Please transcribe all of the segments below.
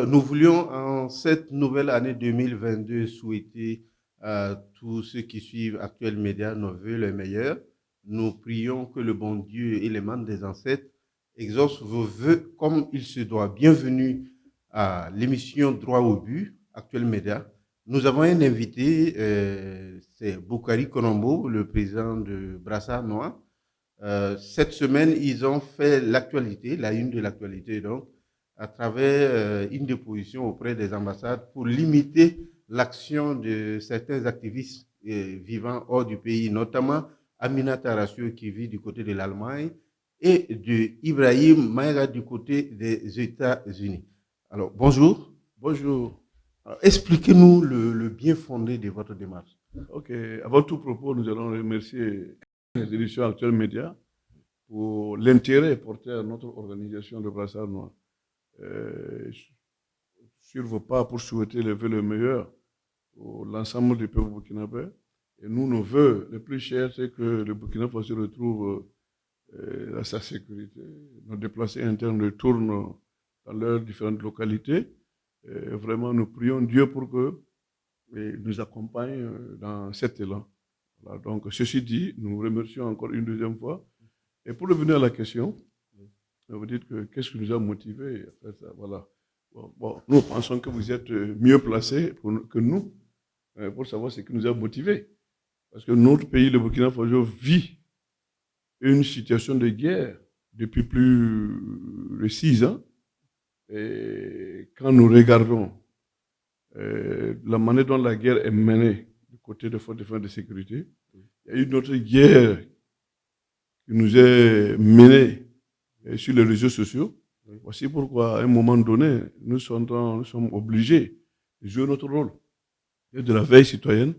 Alors, nous voulions en cette nouvelle année 2022 souhaiter à tous ceux qui suivent Actuel Média nos vœux les meilleurs. Nous prions que le bon Dieu et les membres des ancêtres exaucent vos vœux comme il se doit. Bienvenue à l'émission Droit au but, Actuel Média. Nous avons un invité, c'est Boukari Konombo, le président de Brassard Noir. Cette semaine, ils ont fait l'actualité, la une de l'actualité, donc, à travers une déposition auprès des ambassades pour limiter l'action de certains activistes vivant hors du pays, notamment Aminata Rassio qui vit du côté de l'Allemagne et de Ibrahim Maïga du côté des États-Unis. Alors, bonjour. Bonjour. Expliquez-nous le bien fondé de votre démarche. Ok. Avant tout propos, nous allons remercier les éditions Actuelles Médias pour l'intérêt porté à notre organisation de Brassard Noir. Sur vos pas pour souhaiter les vœux les meilleurs pour l'ensemble du peuple burkinabé. Et nous, nos vœux les plus chers, c'est que le Burkina Faso retrouve à sa sécurité. Nos déplacés internes retournent dans leurs différentes localités. Et vraiment, nous prions Dieu pour qu'il nous accompagne dans cet élan. Voilà, donc, ceci dit, nous vous remercions encore une deuxième fois. Et pour revenir à la question, vous dites que qu'est-ce qui nous a motivés à faire ça, voilà. Bon, nous pensons que vous êtes mieux placés que nous pour savoir ce qui nous a motivés. Parce que notre pays, le Burkina Faso, vit une situation de guerre depuis plus de 6 ans. Et quand nous regardons la manière dont la guerre est menée du côté des forces de défense et de sécurité, il y a eu une autre guerre qui nous est menée sur les réseaux sociaux. Voici pourquoi, à un moment donné, nous sommes obligés de jouer notre rôle de la veille citoyenne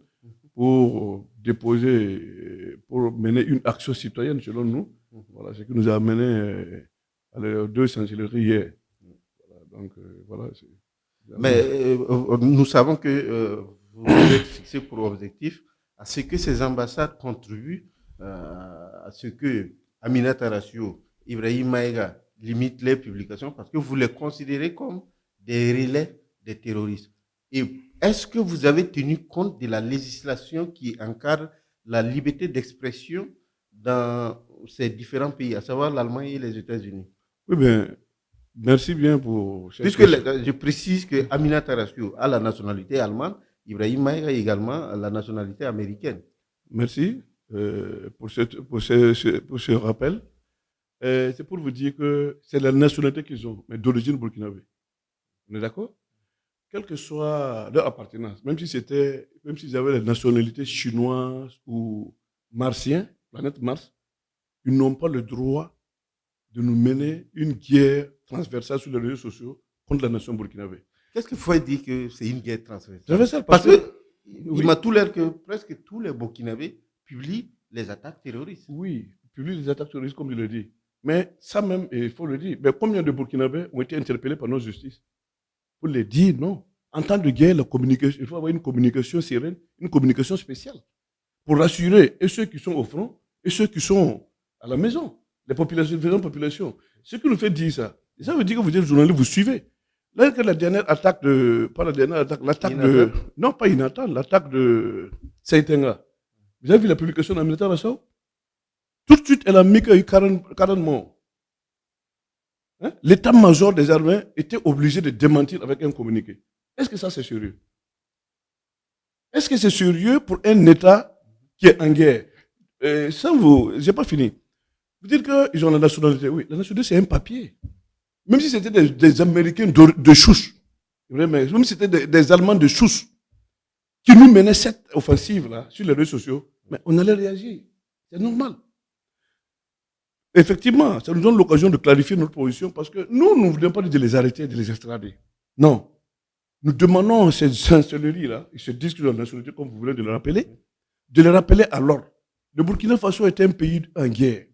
pour déposer, pour mener une action citoyenne selon nous. Voilà ce qui nous a amené à les deux chancelleries hier. Voilà, donc, voilà. Mais nous savons que vous êtes fixé pour objectif à ce que ces ambassades contribuent à ce que Aminata Rassio, Ibrahim Maïga limitent les publications parce que vous les considérez comme des relais des terroristes. Et est-ce que vous avez tenu compte de la législation qui encadre la liberté d'expression dans ces différents pays, à savoir l'Allemagne et les États-Unis? Oui, bien, merci bien pour cette question. Puisque je précise que Aminata Rassio a la nationalité allemande, Ibrahim Maïga également la nationalité américaine. Merci pour ce rappel. C'est pour vous dire que c'est la nationalité qu'ils ont, mais d'origine burkinabé. On est d'accord? Quelle que soit leur appartenance, même s'ils avaient la nationalité chinoise ou martienne, planète Mars, ils n'ont pas le droit de nous mener une guerre transversale sur les réseaux sociaux contre la nation burkinabé. Qu'est-ce qu'il faut dire que c'est une guerre transversale? Transversale parce que il m'a tout l'air que presque tous les Burkinabés publient les attaques terroristes. Oui, publient les attaques terroristes comme je le dis. Mais ça même, il faut le dire, mais combien de Burkinabés ont été interpellés par nos justices pour les dire non? En temps de guerre, la communication, il faut avoir une communication sereine, une communication spéciale pour rassurer et ceux qui sont au front et ceux qui sont à la maison, les populations, les différentes populations. Ce qui nous fait dire ça veut dire que vous êtes journaliste, vous suivez. Là, que la dernière attaque pas la dernière attaque, l'attaque de, non pas Inata, l'attaque de Saïtenga. Vous avez vu la publication d'Aminata Rassio? Tout de suite, elle a mis qu'il y a eu 40 morts. Hein? L'état-major des armées était obligé de démentir avec un communiqué. Est-ce que ça, c'est sérieux? Est-ce que c'est sérieux pour un État qui est en guerre? Sans vous, je n'ai pas fini. Vous dites qu'ils ont la nationalité. Oui, la nationalité, c'est un papier. Même si c'était des Américains de chouche, même si c'était des Allemands de chouche, qui nous menaient cette offensive-là sur les réseaux sociaux, mais on allait réagir. C'est normal. Effectivement, ça nous donne l'occasion de clarifier notre position parce que nous ne voulons pas de les arrêter, de les extrader. Non. Nous demandons à ces chancelleries-là, et ce disque de la nationalité, comme vous voulez de le rappeler, de les rappeler à l'ordre. Le Burkina Faso est un pays en guerre.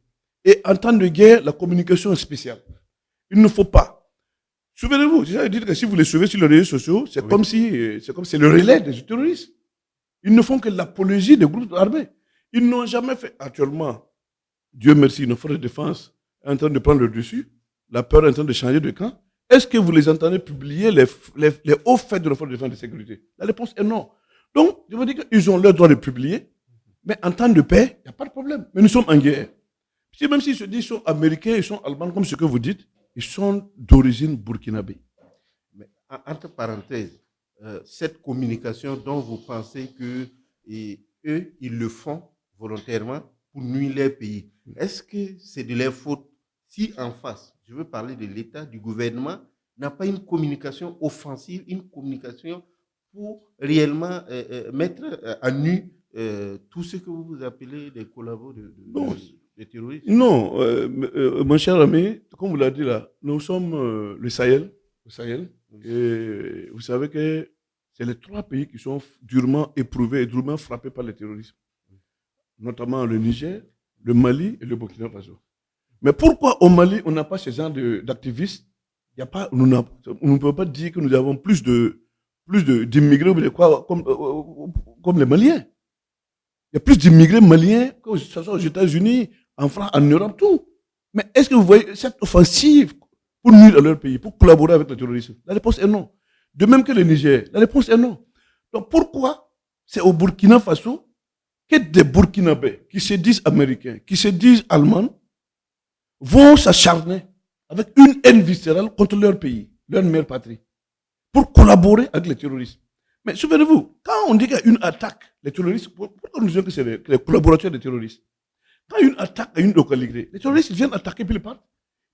Et en temps de guerre, la communication est spéciale. Il ne faut pas. Souvenez-vous, j'ai dit que si vous les suivez sur les réseaux sociaux, c'est comme si c'est le relais des terroristes. Ils ne font que l'apologie des groupes armés. Ils n'ont jamais fait. Actuellement, Dieu merci, nos forces de défense sont en train de prendre le dessus. La peur est en train de changer de camp. est-ce que vous les entendez publier les hauts faits de nos forces de défense et de sécurité? La réponse est non. Donc, je veux dire qu'ils ont leur droit de publier, mais en temps de paix, il n'y a pas de problème. Mais nous sommes en guerre. Même s'ils se disent qu'ils sont américains, ils sont allemands, comme ce que vous dites, ils sont d'origine burkinabé. Mais, entre parenthèses, cette communication dont vous pensez que eux, ils le font volontairement pour nuire leur pays, est-ce que c'est de leur faute si en face, je veux parler de l'État, du gouvernement, n'a pas une communication offensive, une communication pour réellement mettre à nu tout ce que vous appelez des collaborateurs de terroristes? Non, mon cher ami, comme vous l'avez dit là, nous sommes le Sahel. Et vous savez que c'est les 3 pays qui sont durement éprouvés et durement frappés par le terrorisme. Notamment le Niger, le Mali et le Burkina Faso. Mais pourquoi au Mali, on n'a pas ce genre d'activistes? On ne peut pas dire que nous avons plus d'immigrés comme les Maliens. Il y a plus d'immigrés maliens que ce soit aux États-Unis, en France, en Europe, tout. Mais est-ce que vous voyez cette offensive pour nuire à leur pays, pour collaborer avec le terrorisme? La réponse est non. De même que le Niger, la réponse est non. Donc pourquoi c'est au Burkina Faso que des Burkinabés qui se disent américains, qui se disent allemands, vont s'acharner avec une haine viscérale contre leur pays, leur mère patrie, pour collaborer avec les terroristes? Mais souvenez-vous, quand on dit qu'il y a une attaque, les terroristes, pourquoi nous disons que c'est les collaborateurs des terroristes? Quand il y a une attaque à une localité, les terroristes viennent attaquer puis ils partent.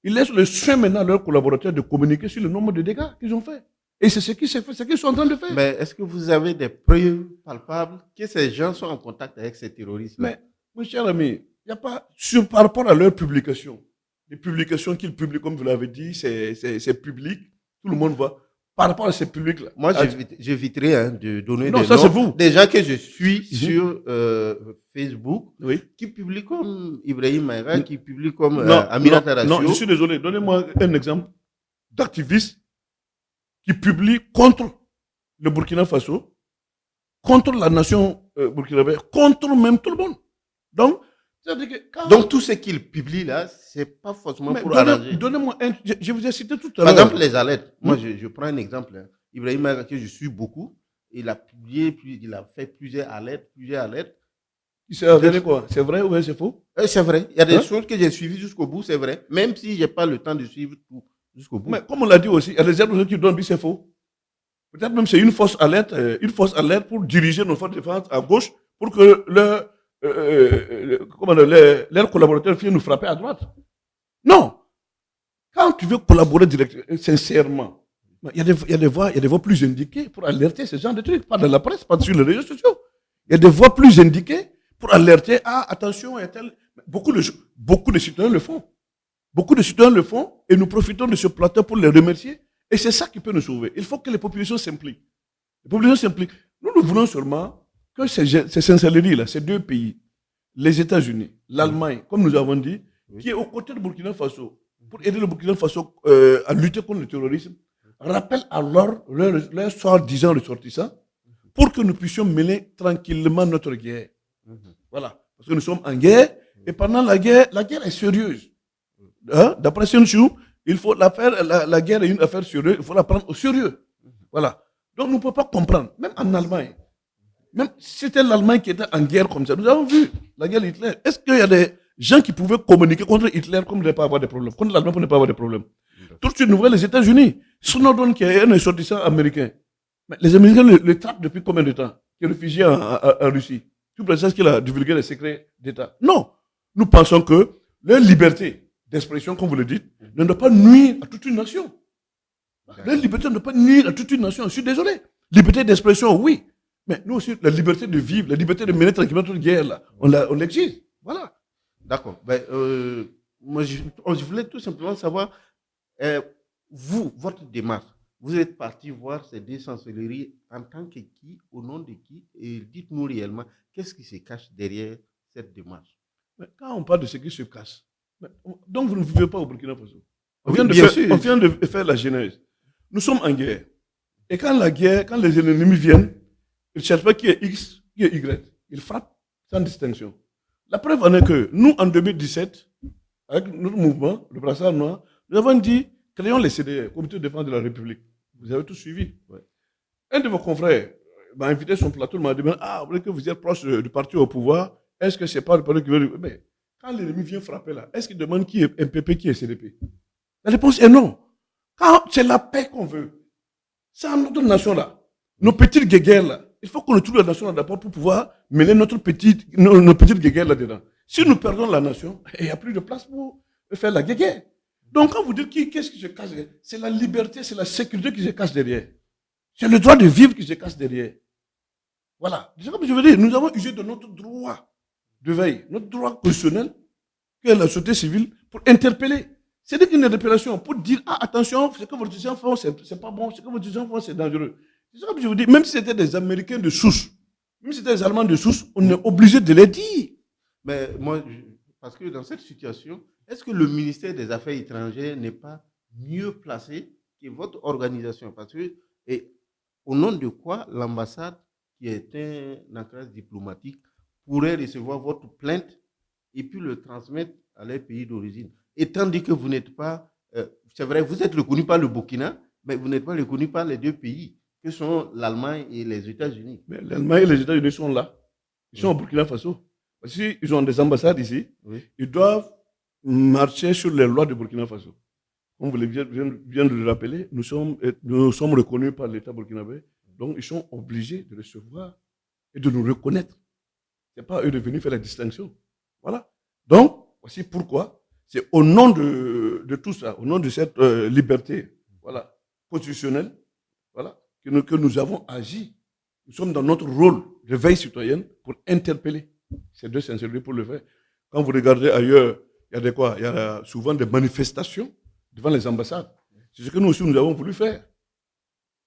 Ils laissent le soin maintenant à leurs collaborateurs de communiquer sur le nombre de dégâts qu'ils ont fait. Et c'est ce qui s'est fait, c'est ce qu'ils sont en train de faire. Mais est-ce que vous avez des preuves palpables que ces gens sont en contact avec ces terroristes? Mais, mon cher ami, il n'y a pas, par rapport à leurs publications, les publications qu'ils publient, comme vous l'avez dit, c'est public, tout le monde voit. Par rapport à ces publics-là. Moi, j'éviterai de donner non, des ça, noms. Des gens que je suis sur Facebook, oui, qui publient comme Ibrahim Maïra, qui publient comme Amina Tarassio. Non, je suis désolé. Donnez-moi un exemple d'activistes qui publient contre le Burkina Faso, contre la nation burkinabé, contre même tout le monde. Donc, donc tout ce qu'ils publient là, c'est pas forcément pour arranger. Donnez-moi un. Je vous ai cité tout à l'heure. Par exemple, les alertes. Moi, je prends un exemple. Hein. Ibrahim Maïra, que je suis beaucoup, il a publié, il a fait plusieurs alertes. Il s'est avéré quoi? C'est vrai ou c'est faux? C'est vrai. Il y a des choses que j'ai suivies jusqu'au bout, c'est vrai. Même si j'ai pas le temps de suivre tout jusqu'au bout. Mais comme on l'a dit aussi, il y a des personnes qui donnent, puis c'est faux. Peut-être même c'est une fausse alerte pour diriger nos forces de défense à gauche pour que leurs collaborateurs viennent nous frapper à droite. Non. Quand tu veux collaborer directement, sincèrement, il y a des voies plus indiquées pour alerter ce genre de trucs. Pas dans la presse, pas sur les réseaux sociaux. Il y a des voies plus indiquées pour alerter. Ah, attention, il y a tel. Beaucoup de citoyens le font. Beaucoup de citoyens le font et nous profitons de ce plateau pour les remercier. Et c'est ça qui peut nous sauver. Il faut que les populations s'impliquent. Nous voulons seulement que ces chancelleries-là, ces 2 pays, les États-Unis, l'Allemagne, comme nous avons dit, qui est aux côtés du Burkina Faso, pour aider le Burkina Faso à lutter contre le terrorisme, rappellent alors leur soi-disant ressortissants pour que nous puissions mener tranquillement notre guerre. Voilà. Parce que nous sommes en guerre et pendant la guerre est sérieuse. Hein? D'après Sun Tzu, il faut la guerre est une affaire sérieuse, il faut la prendre au sérieux. Voilà. Donc nous ne pouvons pas comprendre, même en Allemagne. Même si c'était l'Allemagne qui était en guerre comme ça, nous avons vu la guerre d'Hitler. Est-ce qu'il y a des gens qui pouvaient communiquer contre Hitler comme ne pas avoir de problème, contre l'Allemagne pour ne pas avoir de problème? Tout de suite, nous voyons les États-Unis. Snowden qui est un ressortissant américain. Mais les Américains le trappent depuis combien de temps? Qui est réfugié en Russie. Tout le qu'il a divulgué les secrets d'État. Non. Nous pensons que leur liberté d'expression, comme vous le dites, ne doit pas nuire à toute une nation. Leur liberté ne doit pas nuire à toute une nation. Je suis désolé. Liberté d'expression, oui. Mais nous aussi, la liberté de vivre, la liberté de mener tranquillement notre guerre, là, on l'exige. Voilà. D'accord. Moi, je voulais tout simplement savoir, vous, votre démarche, vous êtes parti voir ces 2 chancelleries en tant que qui, au nom de qui, et dites-nous réellement, qu'est-ce qui se cache derrière cette démarche? Mais quand on parle de ce qui se cache, donc vous ne vivez pas au Burkina Faso. On vient de faire la genèse. Nous sommes en guerre. Et quand les ennemis viennent, ils ne cherchent pas qui est X, qui est Y. Ils frappent sans distinction. La preuve en est que nous, en 2017, avec notre mouvement, le Brassard Noir, nous avons dit créons les CDR, Comité de défense de la République. Vous avez tout suivi. Ouais. Un de vos confrères m'a invité sur son plateau, m'a demandé, vous voulez que vous êtes proche du parti au pouvoir, est-ce que c'est pas le parti qui veut... Mais quand l'ennemi vient frapper là, est-ce qu'il demande qui est MPP, qui est CDP? La réponse est non. Quand c'est la paix qu'on veut, c'est à notre nation là, nos petites guéguerres là, il faut qu'on trouve la nation là d'abord pour pouvoir mêler nos petites guéguerres là-dedans. Si nous perdons la nation, il n'y a plus de place pour faire la guéguerre. Donc quand vous dites qu'est-ce qui se cache derrière, c'est la liberté, c'est la sécurité qui se cache derrière. C'est le droit de vivre qui se cache derrière. Voilà. C'est comme je veux dire, nous avons usé de notre droit de veille, notre droit constitutionnel, que la société civile, pour interpeller. C'est une interpellation pour dire, attention, ce que vos étudiants font, c'est pas bon, ce que vos étudiants font, c'est dangereux. C'est comme je vous dis, même si c'était des Américains de souche, même si c'était des Allemands de souche, on est obligé de les dire. Mais moi, parce que dans cette situation, est-ce que le ministère des Affaires étrangères n'est pas mieux placé que votre organisation? Parce que, et au nom de quoi l'ambassade, qui est un ancrage diplomatique, pourrait recevoir votre plainte et puis le transmettre à leur pays d'origine? Étant dit que vous n'êtes pas, c'est vrai, vous êtes reconnu par le Burkina, mais vous n'êtes pas reconnu par les deux pays, que sont l'Allemagne et les États-Unis. Mais l'Allemagne et les États-Unis sont là. Ils sont au Burkina Faso. Parce qu'ils ont des ambassades ici, oui. Ils doivent marcher sur les lois du Burkina Faso. Comme vous vient de le rappeler, nous sommes reconnus par l'État burkinabé, donc ils sont obligés de recevoir et de nous reconnaître. Ce n'est pas à eux de venir faire la distinction. Voilà. Donc, voici pourquoi, c'est au nom de tout ça, au nom de cette liberté, voilà, constitutionnelle, voilà, que nous avons agi. Nous sommes dans notre rôle de veille citoyenne pour interpeller ces deux sincérités pour le faire. Quand vous regardez ailleurs, il y a quoi? Il y a souvent des manifestations devant les ambassades. C'est ce que nous aussi nous avons voulu faire.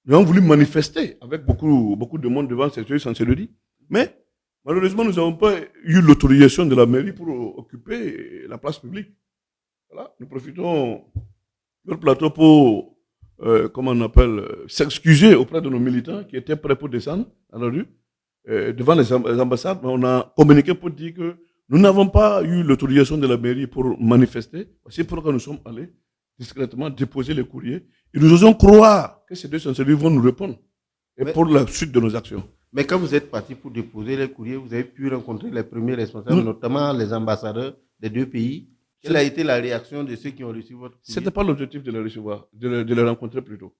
Nous avons voulu manifester avec beaucoup de monde devant ces deux sincérités. Mais malheureusement, nous n'avons pas eu l'autorisation de la mairie pour occuper la place publique. Voilà. Nous profitons de notre plateau pour, comment on appelle, s'excuser auprès de nos militants qui étaient prêts pour descendre dans la rue, devant les ambassades. Mais on a communiqué pour dire que nous n'avons pas eu l'autorisation de la mairie pour manifester. C'est pourquoi nous sommes allés discrètement déposer les courriers. Et nous osons croire que ces deux sincérités vont nous répondre pour la suite de nos actions. Mais quand vous êtes parti pour déposer les courriers, vous avez pu rencontrer les premiers responsables, notamment les ambassadeurs des deux pays. Quelle a été la réaction de ceux qui ont reçu votre courrier? Ce n'était pas l'objectif de les recevoir, de les rencontrer plutôt.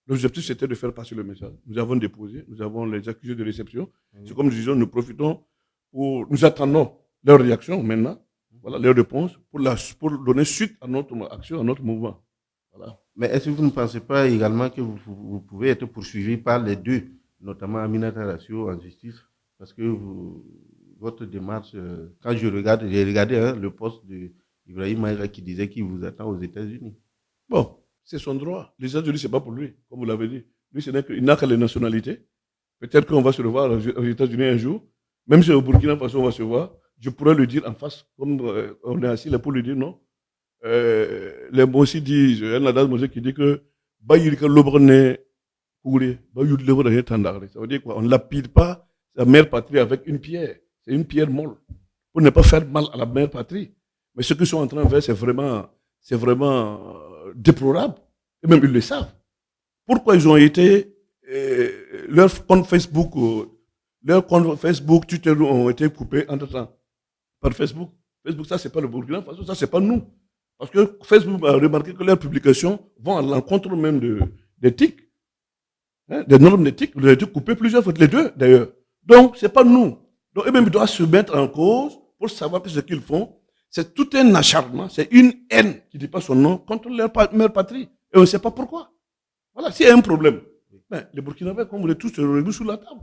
L'objectif, c'était de faire passer le message. Nous avons déposé, nous avons les accusés de réception. C'est comme nous disons, nous profitons nous attendons leur réaction maintenant, voilà, leur réponse, pour donner suite à notre action, à notre mouvement. Voilà. Mais est-ce que vous ne pensez pas également que vous pouvez être poursuivi par les deux, notamment Aminata Racio en justice, parce que votre démarche, quand j'ai regardé le poste d'Ibrahim Maïga qui disait qu'il vous attend aux États-Unis. Bon, c'est son droit. Les États-Unis, ce n'est pas pour lui, comme vous l'avez dit. Lui, il n'a que les nationalités. Peut-être qu'on va se revoir aux États-Unis un jour. Même si au Burkina Faso, on va se voir, je pourrais le dire en face, comme on est assis là pour lui dire non. Les mots aussi disent, il y a un adage qui dit que ça veut dire quoi? On ne lapide pas sa mère patrie avec une pierre. C'est une pierre molle. Pour ne pas faire mal à la mère patrie. Mais ce qu'ils sont en train de faire, c'est vraiment déplorable. Et même ils le savent. Pourquoi ils ont été, leur compte Facebook, Twitter ont été coupés entre-temps par Facebook. Facebook, ça, c'est pas le Burkina Faso, ça, c'est pas nous. Parce que Facebook a remarqué que leurs publications vont à l'encontre même d'éthique, des normes d'éthique. Ils ont été coupés plusieurs fois, les deux d'ailleurs. Donc, c'est pas nous. Donc, eux-mêmes, ils doivent se mettre en cause pour savoir que ce qu'ils font, c'est tout un acharnement, c'est une haine qui dit pas son nom contre leur mère patrie. Et on ne sait pas pourquoi. Voilà, s'il y a un problème, les Burkinabés, comme vous voulez tous se réunir sous la table,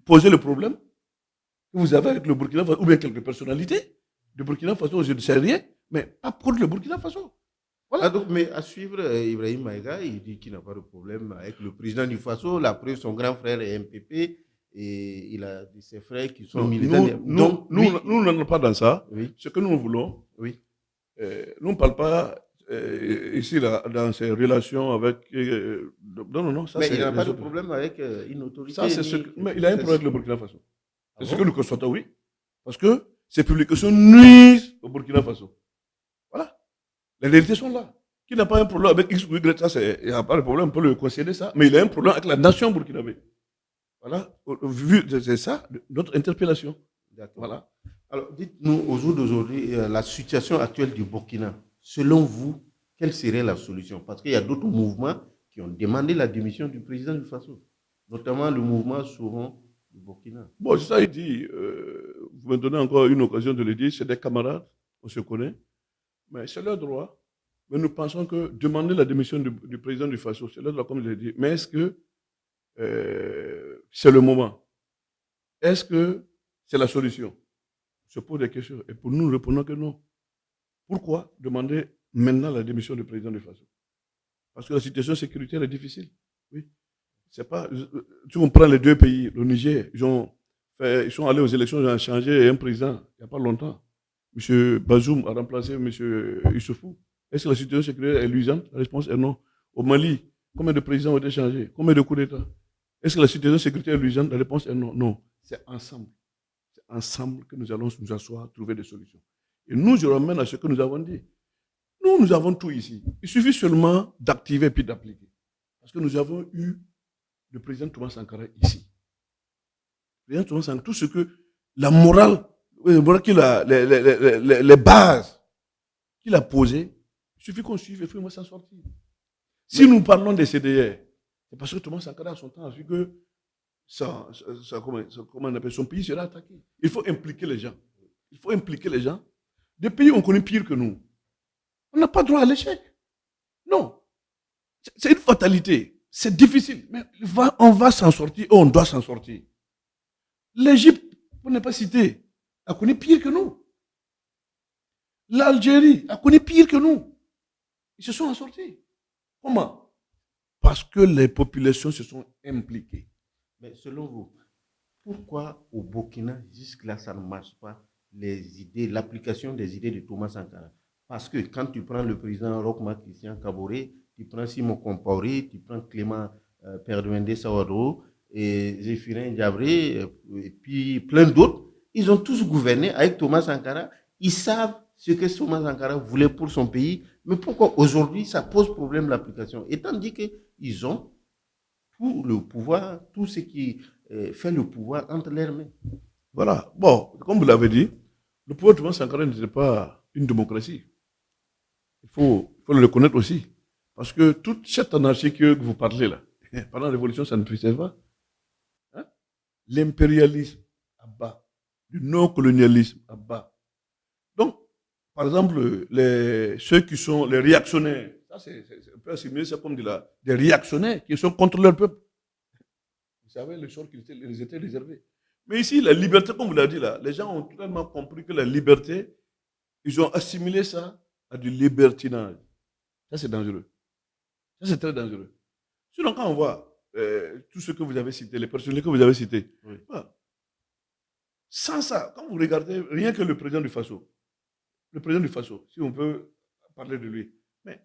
posez le problème que vous avez avec le Burkina Faso, ou bien quelques personnalités du Burkina Faso, je ne sais rien, mais pas contre le Burkina Faso. Voilà. Donc, mais à suivre, Ibrahim Maïga, il dit qu'il n'a pas de problème avec le président du Faso. La preuve, son grand frère est MPP et il a ses frères qui sont militants. Nous n'entrons pas dans ça. Oui. Ce que nous voulons, oui. Nous ne parlons pas ici là, dans ces relations avec. Non, ça, mais il n'a pas de problème avec une autorité. Ça, mais il a un problème avec le Burkina Faso. C'est ce que nous constatons, oui. Parce que ces publications nuisent au Burkina Faso. Voilà. Les réalités sont là. Qui n'a pas un problème avec X ou Y, ça, il n'y a pas de problème, on peut le concéder ça, mais il a un problème avec la nation burkinabé. Voilà, vu, c'est ça, notre interpellation. D'accord. Voilà. Alors, dites-nous, au jour d'aujourd'hui, la situation actuelle du Burkina, selon vous, quelle serait la solution? Parce qu'il y a d'autres mouvements qui ont demandé la démission du président du Faso, notamment le mouvement Sauron du Burkina. Bon, ça, il dit, vous me donnez encore une occasion de le dire, c'est des camarades, on se connaît, mais c'est leur droit. Mais nous pensons que demander la démission du président du Faso, c'est leur droit, comme je l'ai dit. Mais est-ce que c'est le moment? Est-ce que c'est la solution? On se pose des questions. Et pour nous, nous répondons que non. Pourquoi demander maintenant la démission du président du Faso? Parce que la situation sécuritaire est difficile. Oui. C'est pas, si on prend les deux pays, le Niger, ils sont allés aux élections, ils ont changé un président il n'y a pas longtemps. M. Bazoum a remplacé M. Issoufou. Est-ce que la situation sécuritaire est luisante? La réponse est non. Au Mali, combien de présidents ont été changés? Combien de coups d'État? Est-ce que la situation sécuritaire est luisante? La réponse est non. Non. C'est ensemble. C'est ensemble que nous allons nous asseoir, trouver des solutions. Et nous, je ramène à ce que nous avons dit. Nous avons tout ici. Il suffit seulement d'activer et puis d'appliquer. Parce que nous avons eu le président Thomas Sankara ici. Le président Thomas Sankara, tout ce que la morale, les bases qu'il a posées, il suffit qu'on suive et puis on va s'en sortir. Si nous parlons des CDR, c'est parce que Thomas Sankara, à son temps, a vu que comment on appelle, son pays sera attaqué. Il faut impliquer les gens. Il faut impliquer les gens. Des pays ont connu pire que nous. On n'a pas droit à l'échec. Non. C'est une fatalité. C'est difficile. Mais on va s'en sortir et on doit s'en sortir. L'Égypte, pour ne pas citer, a connu pire que nous. L'Algérie a connu pire que nous. Ils se sont en sortis. Comment? Parce que les populations se sont impliquées. Mais selon vous, pourquoi au Burkina, jusque-là, ça ne marche pas, l'application des idées de Thomas Sankara? Parce que quand tu prends le président Roch-Marc Christian Kaboré, tu prends Simon Compaoré, tu prends Clément Perdouende Saouadou, et Zéphirin Diabré, et puis plein d'autres, ils ont tous gouverné avec Thomas Sankara. Ils savent ce que Thomas Sankara voulait pour son pays, mais pourquoi aujourd'hui ça pose problème l'application? Étant dit qu'ils ont tout le pouvoir, tout ce qui fait le pouvoir entre leurs mains. Voilà. Bon, comme vous l'avez dit, le pouvoir de Thomas Sankara n'était pas une démocratie. Il faut le reconnaître aussi. Parce que toute cette anarchie que vous parlez là, pendant la révolution, ça ne puissait pas. Hein? L'impérialisme à bas, le non-colonialisme à bas. Donc, par exemple, ceux qui sont les réactionnaires, ça c'est un peu assimilé ça comme des réactionnaires qui sont contre leur peuple. Vous savez, le sort qu'ils étaient réservés. Mais ici, la liberté, comme vous l'avez dit là, les gens ont tellement compris que la liberté, ils ont assimilé ça à du libertinage. Ça, c'est dangereux. Ça, c'est très dangereux. Sinon, quand on voit tout ce que vous avez cité, les personnalités que vous avez citées, oui. Voilà. Sans ça, quand vous regardez, rien que le président du Faso, si on peut parler de lui, mais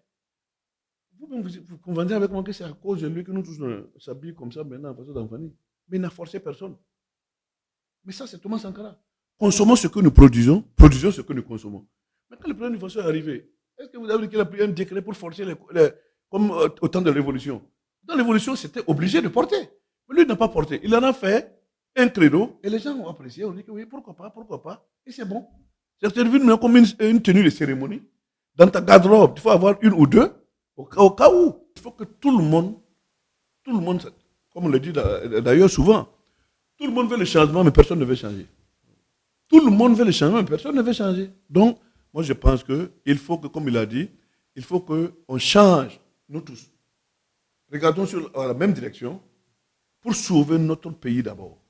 vous convenez avec moi que c'est à cause de lui que nous tous s'habillons comme ça maintenant en façon d'enfant. Mais il n'a forcé personne. Mais ça, c'est Thomas Sankara. Consommons ce que nous produisons ce que nous consommons. Mais quand le président du Faso est arrivé, est-ce que vous avez dit qu'il a pris un décret pour forcer comme au temps de la Révolution? Dans la Révolution, c'était obligé de porter. Mais lui, il n'a pas porté. Il en a fait un credo et les gens ont apprécié. On dit que oui, pourquoi pas. Et c'est bon. C'est servi comme une tenue de cérémonie. Dans ta garde-robe, il faut avoir une ou deux au cas où. Il faut que tout le monde, comme on le dit d'ailleurs souvent, tout le monde veut le changement, mais personne ne veut changer. Tout le monde veut le changement, mais personne ne veut changer. Donc, moi, je pense qu'il faut que, comme il a dit, il faut qu'on change, nous tous. Regardons sur la même direction pour sauver notre pays d'abord.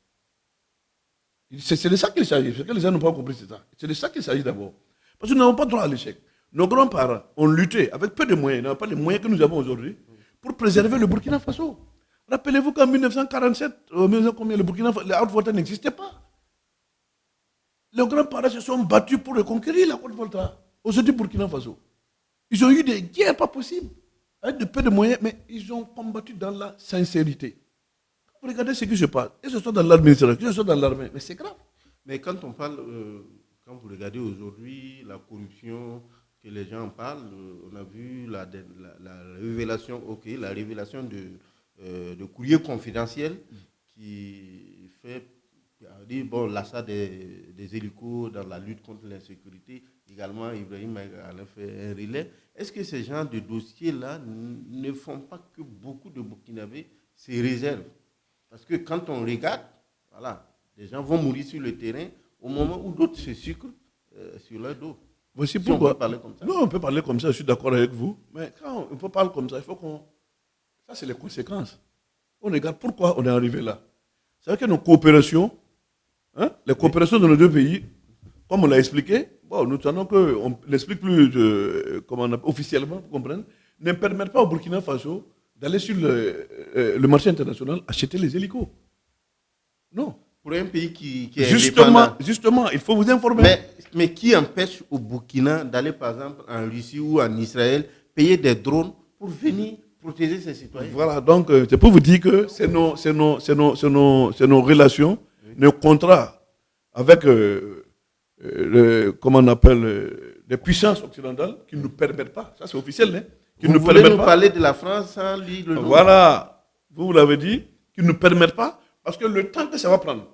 C'est de ça qu'il s'agit. Ce que les gens n'ont pas compris, c'est ça. C'est de ça qu'il s'agit d'abord. Parce que nous n'avons pas droit à l'échec. Nos grands-parents ont lutté avec peu de moyens, n'ont pas les moyens que nous avons aujourd'hui, pour préserver le Burkina Faso. Rappelez-vous qu'en 1947, le Burkina Faso, la Haute-Volta n'existait pas. Les grands-parents se sont battus pour reconquérir la Haute-Volta. Aujourd'hui, Burkina Faso. Ils ont eu des guerres pas possibles, avec de peu de moyens, mais ils ont combattu dans la sincérité. Quand vous regardez ce qui se passe, que ce soit dans l'administration, que ce soit dans l'armée, mais c'est grave. Mais quand on parle, quand vous regardez aujourd'hui, la corruption que les gens en parlent. On a vu la révélation, la révélation de courrier confidentiel qui a dit, bon, l'achat des hélicos dans la lutte contre l'insécurité. Également, Ibrahim a fait un relais. Est-ce que ces genres de dossiers-là ne font pas que beaucoup de Burkinabés se réservent? Parce que quand on regarde, voilà, les gens vont mourir sur le terrain au moment où d'autres se sucrent sur leur dos. Voici Si pourquoi. on peut parler comme ça. Non, on peut parler comme ça, je suis d'accord avec vous. Mais quand on peut parler comme ça, il faut qu'on... Ça, c'est les conséquences. On regarde pourquoi on est arrivé là. C'est vrai que nos coopérations, les coopérations de nos deux pays, comme on l'a expliqué, bon, nous tenons qu'on ne l'explique plus officiellement, pour comprendre, ne permettent pas au Burkina Faso d'aller sur le marché international acheter les hélicos. Non. Pour un pays qui est indépendant. Justement, il faut vous informer. Mais qui empêche au Burkina d'aller, par exemple, en Russie ou en Israël, payer des drones pour venir protéger ses citoyens? Voilà, donc c'est pour vous dire que c'est nos relations, nos contrats avec, comment on appelle, les puissances occidentales qui ne nous permettent pas, ça c'est officiel, hein, qui Vous voulez nous parler de la France sans lire le nom? Voilà, vous l'avez dit, qui ne nous permettent pas, parce que le temps que ça va prendre,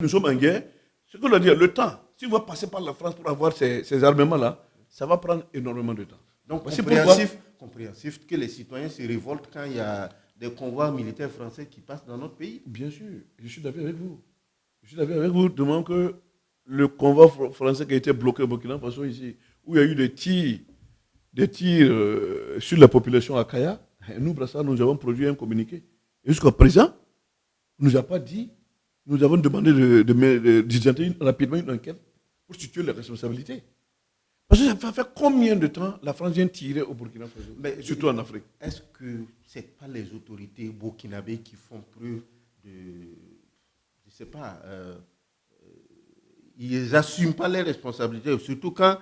nous sommes en guerre, ce que je veux dire, le temps, si on va passer par la France pour avoir ces armements-là, ça va prendre énormément de temps. Donc, c'est compréhensif que les citoyens se révoltent quand il y a des convois militaires français qui passent dans notre pays. Bien sûr, je suis d'accord avec vous. Je suis d'accord avec vous, de même que le convoi français qui a été bloqué au Burkina Faso ici, où il y a eu des tirs sur la population à Kaya, nous, Brassa, nous avons produit un communiqué. Et jusqu'à présent, on ne nous a pas dit, nous avons demandé d'identifier rapidement une enquête pour situer les responsabilités. Parce que ça fait combien de temps la France vient tirer au Burkina Faso, surtout en Afrique? Est-ce que ce n'est pas les autorités burkinabées qui font preuve de... Je ne sais pas... ils n'assument pas les responsabilités, surtout quand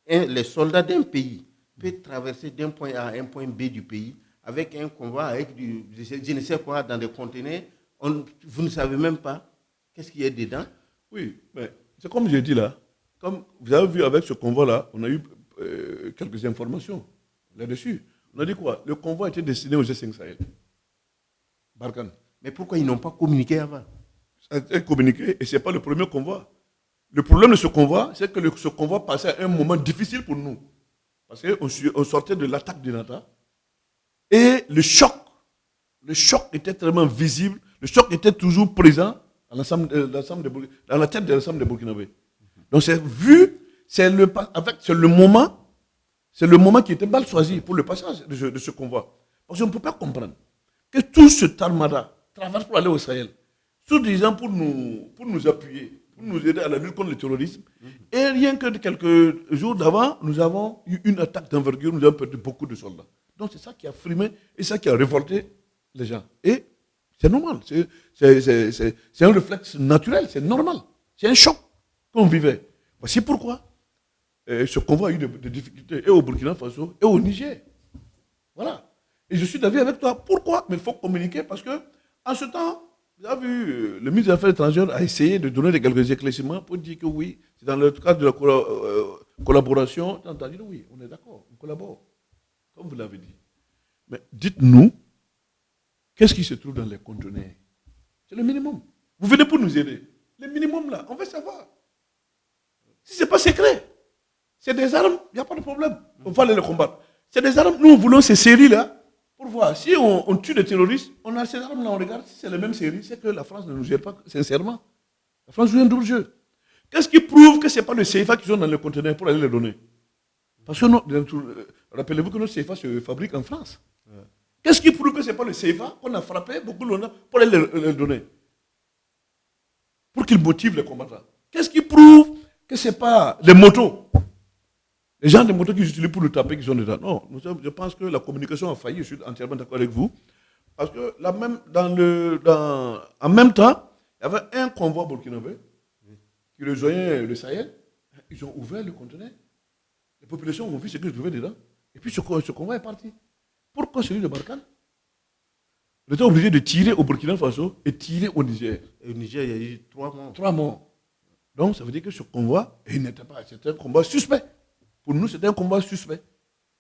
les soldats d'un pays peuvent traverser d'un point A à un point B du pays avec un convoi, avec je ne sais quoi, dans des conteneurs. Vous ne savez même pas qu'est-ce qu'il y a dedans. Oui, mais c'est comme j'ai dit là. Comme vous avez vu avec ce convoi-là, on a eu quelques informations là-dessus. On a dit quoi? Le convoi était destiné aux G5 Sahel. Barkhane. Mais pourquoi ils n'ont pas communiqué avant? Ça a été communiqué et ce n'est pas le premier convoi. Le problème de ce convoi, c'est que ce convoi passait à un moment difficile pour nous. Parce qu'on sortait de l'attaque du Nata. Et le choc était tellement visible, le choc était toujours présent dans la tête de l'ensemble des Burkinabés. Donc c'est le moment qui était mal choisi pour le passage de ce convoi. Parce qu'on ne peut pas comprendre que tout ce tarmada traverse pour aller au Sahel, soi-disant pour nous appuyer, pour nous aider à la lutte contre le terrorisme. Et rien que quelques jours d'avant, nous avons eu une attaque d'envergure, nous avons perdu beaucoup de soldats. Donc c'est ça qui a frimé et ça qui a révolté les gens. Et c'est normal, c'est un réflexe naturel, c'est normal, c'est un choc qu'on vivait. Voici pourquoi ce convoi a eu des difficultés et au Burkina Faso et au Niger. Voilà. Et je suis d'avis avec toi. Pourquoi? Mais il faut communiquer parce que en ce temps, vous avez vu, le ministre des Affaires étrangères a essayé de donner quelques éclaircissements pour dire que oui, c'est dans le cadre de la collaboration. Tu as entendu? Oui, on est d'accord, on collabore, comme vous l'avez dit. Mais dites-nous, qu'est-ce qui se trouve dans les conteneurs? C'est le minimum. Vous venez pour nous aider. Le minimum là, on veut savoir. Si ce n'est pas secret, c'est des armes, il n'y a pas de problème. On va aller les combattre. C'est des armes, nous voulons ces séries-là pour voir. Si on tue des terroristes, on a ces armes-là, on regarde, si c'est les mêmes séries, c'est que la France ne nous gère pas sincèrement. La France joue un double jeu. Qu'est-ce qui prouve que ce n'est pas le CFA qui sont dans les conteneurs pour aller les donner? Parce que rappelez-vous que notre CFA se fabrique en France. Ouais. Qu'est-ce qui prouve que ce n'est pas le CFA qu'on a frappé beaucoup de pour aller les donner? Pour qu'ils motivent les combattants. Qu'est-ce qui prouve que ce n'est pas les motos? Les gens des motos qu'ils utilisent pour le taper qui sont dedans. Non, je pense que la communication a failli, je suis entièrement d'accord avec vous. Parce que en même temps, il y avait un convoi burkinabé qui rejoignait le Sahel. Ils ont ouvert le conteneur. Les populations ont vu ce que je trouvais dedans. Et puis ce convoi est parti. Pourquoi celui de Barkhane? On était obligé de tirer au Burkina Faso et tirer au Niger. Et au Niger, il y a eu 3 morts. 3 morts. Donc ça veut dire que ce convoi, c'était un combat suspect. Pour nous, c'est un combat suspect.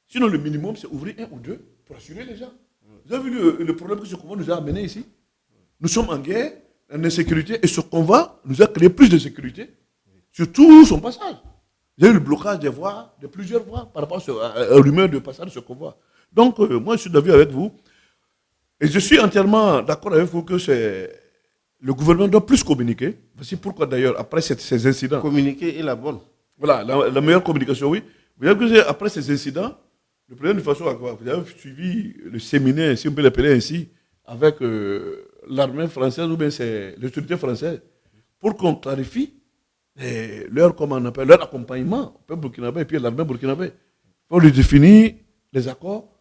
Sinon, le minimum, c'est ouvrir un ou deux pour assurer les gens. Vous avez vu le problème que ce combat nous a amené ici? Nous sommes en guerre, en insécurité, et ce combat nous a créé plus de sécurité sur tout son passage. Il y a eu le blocage des voies, de plusieurs voies, par rapport à l'humeur de passage de ce convoi. Donc, moi, je suis d'avis avec vous. Et je suis entièrement d'accord avec vous que le gouvernement doit plus communiquer. Voici pourquoi, d'ailleurs, après ces incidents. Communiquer est la bonne. Voilà, la meilleure communication, oui. Vous avez vu que après ces incidents, le président du Faso a quoi? Vous avez suivi le séminaire, si on peut l'appeler ainsi, avec l'armée française ou bien c'est l'autorité française, pour qu'on clarifie leur accompagnement au peuple burkinabé et puis l'armée burkinabé. Il faut lui définir les accords.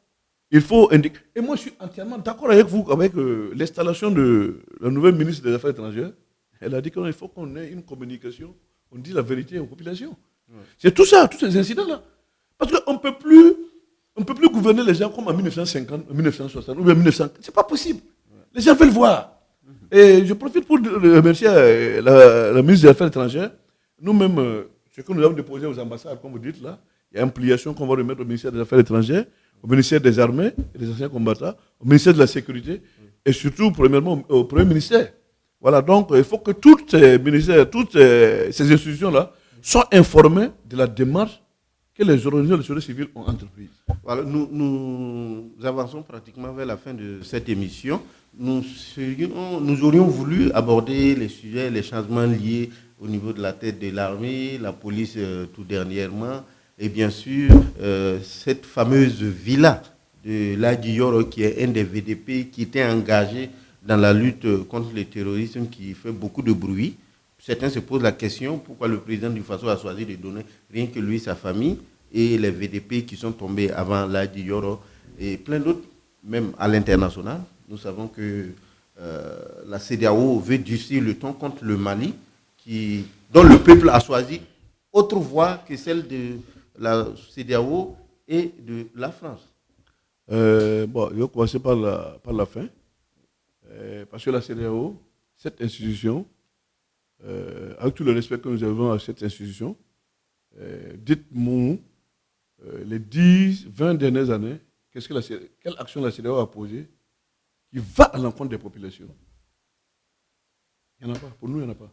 Il faut indiquer. Et moi, je suis entièrement d'accord avec vous, avec l'installation de la nouvelle ministre des Affaires étrangères. Elle a dit qu'il faut qu'on ait une communication, on dit la vérité aux populations. Ouais. C'est tout ça, tous ces incidents-là. Parce qu'on ne peut plus gouverner les gens comme en 1950, 1960 ou bien 1900. Ce n'est pas possible. Ouais. Les gens veulent voir. Et je profite pour remercier la ministre des Affaires étrangères. Nous-mêmes, ce que nous avons déposé aux ambassades, comme vous dites là, il y a une pliation qu'on va remettre au ministère des Affaires étrangères, au ministère des Armées et des anciens combattants, au ministère de la Sécurité et surtout, premièrement, au Premier ministère. Voilà, donc il faut que toutes ces ministères, toutes ces institutions-là soient informées de la démarche que les organisations de la société civile ont entreprise. Voilà, nous avançons pratiquement vers la fin de cette émission. Nous aurions voulu aborder les sujets, les changements liés au niveau de la tête de l'armée, la police tout dernièrement, et bien sûr cette fameuse villa de Ladji Yoro qui est un des VDP qui était engagé dans la lutte contre le terrorisme qui fait beaucoup de bruit. Certains se posent la question pourquoi le président du Faso a choisi de donner rien que lui, sa famille et les VDP qui sont tombés avant Ladji Yoro et plein d'autres, même à l'international. Nous savons que la CEDEAO veut durcir le ton contre le Mali, dont le peuple a choisi autre voie que celle de la CEDEAO et de la France. Je vais commencer par la fin. Parce que la CEDEAO, cette institution, avec tout le respect que nous avons à cette institution, dites-moi, les 10, 20 dernières années, quelle action la CEDEAO a posée qui va à l'encontre des populations? Il n'y en a pas. Pour nous, il n'y en a pas.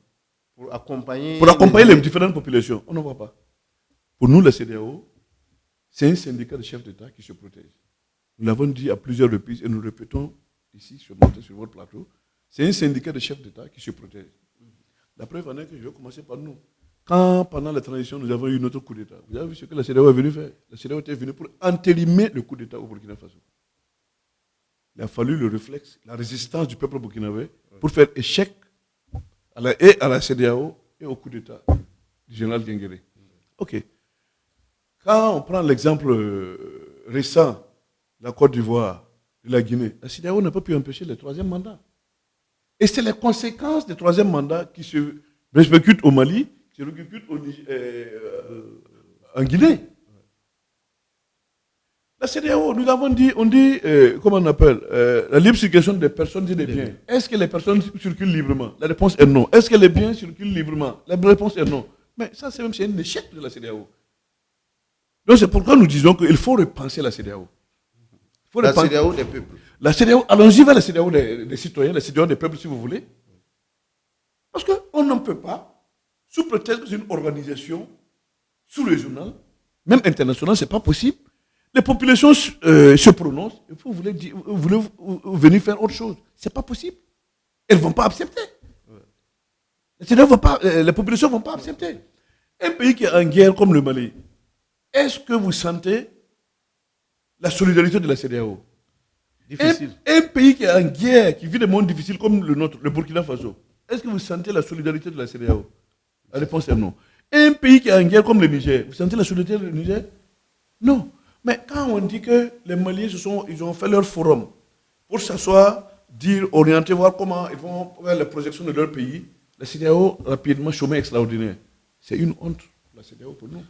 Pour accompagner les différentes populations, on n'en voit pas. Pour nous, la CEDEAO, c'est un syndicat de chefs d'État qui se protège. Nous l'avons dit à plusieurs reprises et nous le répétons ici sur votre plateau. C'est un syndicat de chefs d'État qui se protège. La preuve en est que je vais commencer par nous. Quand, pendant la transition, nous avons eu notre coup d'État, vous avez vu ce que la CEDEAO est venue faire? La CEDEAO était venue pour entérimer le coup d'État au Burkina Faso. Il a fallu le réflexe, la résistance du peuple burkinabé pour faire échec à la CEDEAO et au coup d'État du général Guinguéré. Ok. Quand on prend l'exemple récent de la Côte d'Ivoire, de la Guinée, la CEDEAO n'a pas pu empêcher le troisième mandat. Et c'est les conséquences du troisième mandat qui se répercutent au Mali, qui se répercutent en Guinée. La CEDEAO, nous avons dit, comment on appelle, la libre circulation des personnes et des biens. Est-ce que les personnes circulent librement? La réponse est non. Est-ce que les biens circulent librement? La réponse est non. Mais ça, c'est un échec de la CEDEAO. Donc c'est pourquoi nous disons qu'il faut repenser la CEDEAO. La CEDEAO des peuples. La CEDEAO, allons-y vers la CEDEAO des citoyens, la CEDEAO des peuples si vous voulez. Parce qu'on n'en peut pas, sous prétexte que c'est une organisation sous-régionale, même internationale, ce n'est pas possible. Les populations se prononcent, et vous voulez venir faire autre chose. Ce n'est pas possible. Elles ne vont pas accepter. Les populations ne vont pas accepter. Un pays qui est en guerre comme le Mali, est-ce que vous sentez la solidarité de la CEDEAO? Difficile. Un pays qui est en guerre, qui vit des moments difficiles comme le nôtre, le Burkina Faso, est-ce que vous sentez la solidarité de la CEDEAO? La réponse est non. Un pays qui est en guerre comme le Niger, vous sentez la solidarité du Niger? Non. Mais quand on dit que les Maliens ils ont fait leur forum pour s'asseoir, dire, orienter, voir comment ils vont faire la projection de leur pays, la CEDEAO rapidement chômage extraordinaire. C'est une honte, la CEDEAO pour nous.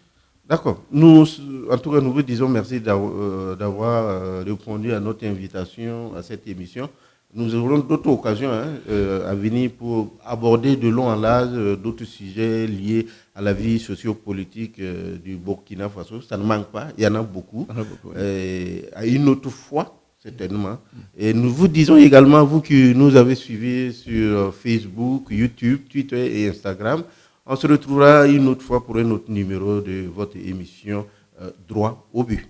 D'accord. Nous, en tout cas, nous vous disons merci d'avoir répondu à notre invitation à cette émission. Nous aurons d'autres occasions à venir pour aborder de long en large d'autres sujets liés à la vie sociopolitique du Burkina Faso. Ça ne manque pas, il y en a beaucoup. À une autre fois, certainement. Et nous vous disons également, vous qui nous avez suivis sur Facebook, YouTube, Twitter et Instagram, on se retrouvera une autre fois pour un autre numéro de votre émission Droit au but.